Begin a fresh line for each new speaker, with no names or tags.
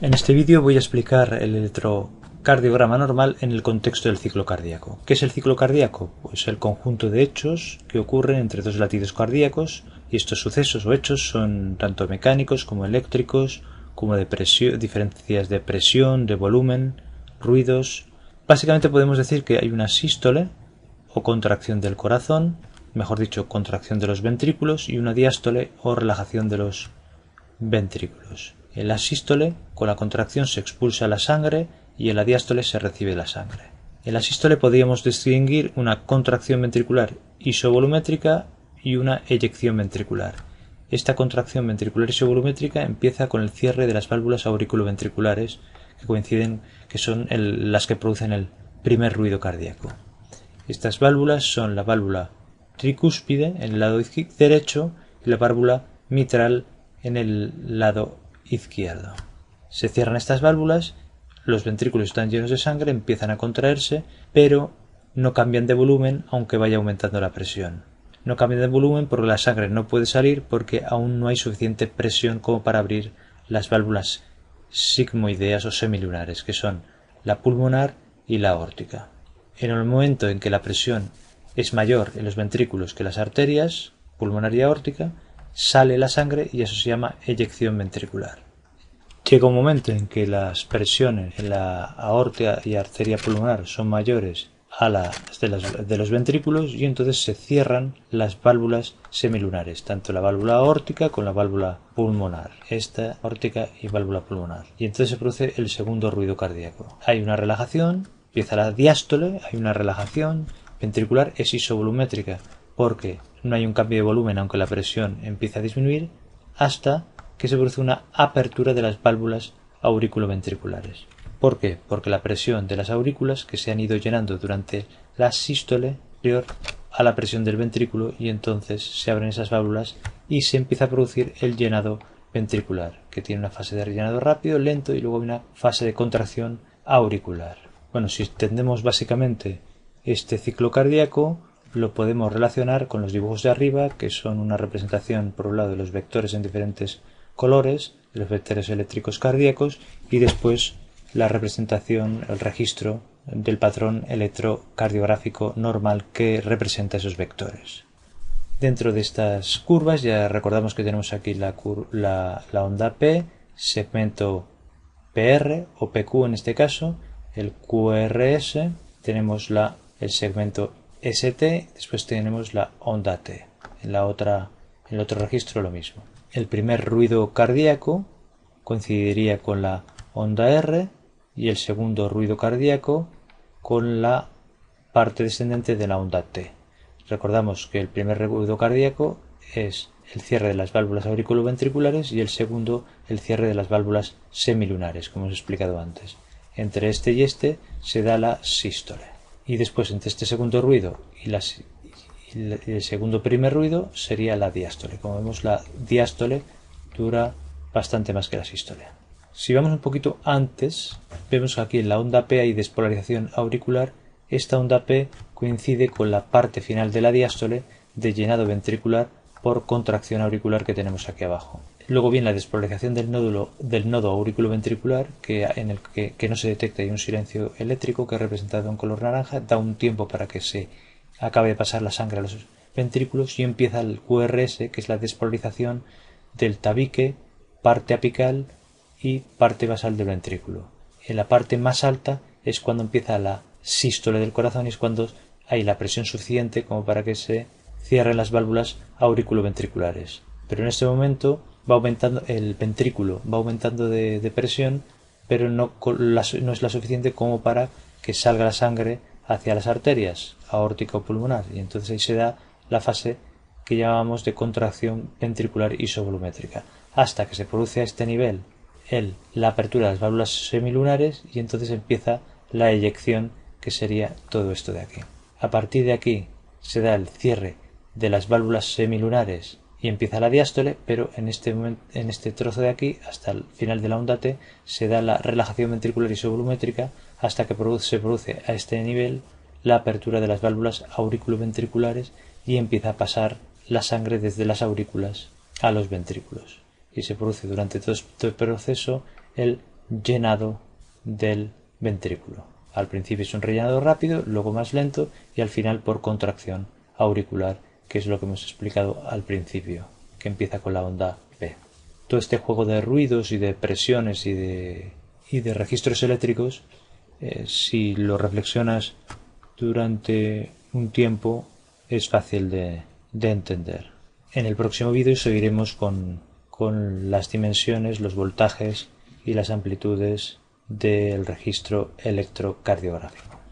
En este vídeo voy a explicar el electrocardiograma normal en el contexto del ciclo cardíaco. ¿Qué es el ciclo cardíaco? Pues el conjunto de hechos que ocurren entre dos latidos cardíacos, y estos sucesos o hechos son tanto mecánicos como eléctricos, como de presión, diferencias de presión, de volumen, ruidos. Básicamente podemos decir que hay una sístole o contracción del corazón, mejor dicho, contracción de los ventrículos, y una diástole o relajación de los ventrículos. En la sístole, con la contracción se expulsa la sangre y en la diástole se recibe la sangre. En la sístole podríamos distinguir una contracción ventricular isovolumétrica y una eyección ventricular. Esta contracción ventricular isovolumétrica empieza con el cierre de las válvulas auriculoventriculares que coinciden, que son las que producen el primer ruido cardíaco. Estas válvulas son la válvula tricúspide en el lado derecho y la válvula mitral en el lado izquierdo. Se cierran estas válvulas, los ventrículos están llenos de sangre, empiezan a contraerse, pero no cambian de volumen aunque vaya aumentando la presión. No cambian de volumen porque la sangre no puede salir porque aún no hay suficiente presión como para abrir las válvulas sigmoideas o semilunares, que son la pulmonar y la aórtica. En el momento en que la presión es mayor en los ventrículos que las arterias, pulmonar y aórtica, sale la sangre y eso se llama eyección ventricular. Llega un momento en que las presiones en la aorta y arteria pulmonar son mayores a las de los ventrículos y entonces se cierran las válvulas semilunares, tanto la válvula aórtica con la válvula pulmonar, esta aórtica y válvula pulmonar. Y entonces se produce el segundo ruido cardíaco. Hay una relajación, empieza la diástole, hay una relajación ventricular, es isovolumétrica porque no hay un cambio de volumen aunque la presión empieza a disminuir, hasta que se produce una apertura de las válvulas auriculoventriculares. ¿Por qué? Porque la presión de las aurículas que se han ido llenando durante la sístole superior a la presión del ventrículo y entonces se abren esas válvulas y se empieza a producir el llenado ventricular, que tiene una fase de llenado rápido, lento y luego una fase de contracción auricular. Bueno, si entendemos básicamente este ciclo cardíaco, lo podemos relacionar con los dibujos de arriba, que son una representación por un lado de los vectores en diferentes colores, de los vectores eléctricos cardíacos, y después la representación, el registro del patrón electrocardiográfico normal que representa esos vectores. Dentro de estas curvas ya recordamos que tenemos aquí la onda P, segmento PR o PQ en este caso, el QRS, tenemos el segmento ST, después tenemos la onda T. En el otro registro lo mismo. El primer ruido cardíaco coincidiría con la onda R y el segundo ruido cardíaco con la parte descendente de la onda T. Recordamos que el primer ruido cardíaco es el cierre de las válvulas auriculoventriculares y el segundo el cierre de las válvulas semilunares, como hemos explicado antes. Entre este y este se da la sístole. Y después entre este segundo ruido y el segundo primer ruido sería la diástole. Como vemos, la diástole dura bastante más que la sístole. Si vamos un poquito antes, vemos que aquí en la onda P hay despolarización auricular. Esta onda P coincide con la parte final de la diástole de llenado ventricular por contracción auricular que tenemos aquí abajo. Luego viene la despolarización del nodo auriculoventricular, en el que no se detecta, hay un silencio eléctrico que es representado en color naranja, da un tiempo para que se acabe de pasar la sangre a los ventrículos y empieza el QRS, que es la despolarización del tabique, parte apical y parte basal del ventrículo. En la parte más alta es cuando empieza la sístole del corazón y es cuando hay la presión suficiente como para que se cierren las válvulas auriculoventriculares. Pero en este momento va aumentando el ventrículo, va aumentando de presión, pero no es la suficiente como para que salga la sangre hacia las arterias, aórtica o pulmonar, y entonces ahí se da la fase que llamamos de contracción ventricular isovolumétrica, hasta que se produce a este nivel la apertura de las válvulas semilunares y entonces empieza la eyección, que sería todo esto de aquí. A partir de aquí se da el cierre de las válvulas semilunares y empieza la diástole, pero en este trozo de aquí, hasta el final de la onda T, se da la relajación ventricular isovolumétrica hasta que se produce a este nivel la apertura de las válvulas auriculoventriculares y empieza a pasar la sangre desde las aurículas a los ventrículos. Y se produce durante todo este proceso el llenado del ventrículo. Al principio es un rellenado rápido, luego más lento y al final por contracción auricular, que es lo que hemos explicado al principio, que empieza con la onda P. Todo este juego de ruidos y de presiones y de registros eléctricos, si lo reflexionas durante un tiempo, es fácil de entender. En el próximo vídeo seguiremos con las dimensiones, los voltajes y las amplitudes del registro electrocardiográfico.